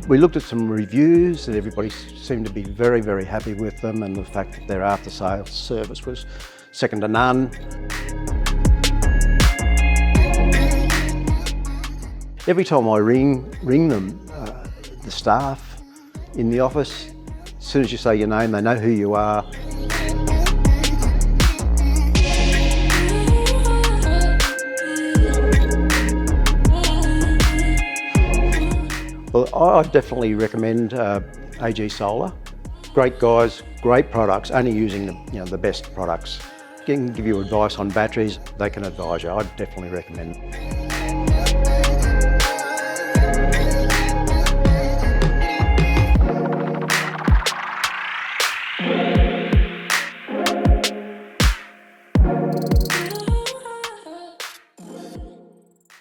We looked at some reviews and everybody seemed to be very, very happy with them, and the fact that their after-sales service was second to none. Every time I ring them, the staff in the office, as soon as you say your name, they know who you are. Well, I definitely recommend AG Solar. Great guys, great products, only using the best products. Can give you advice on batteries, they can advise you. I'd definitely recommend.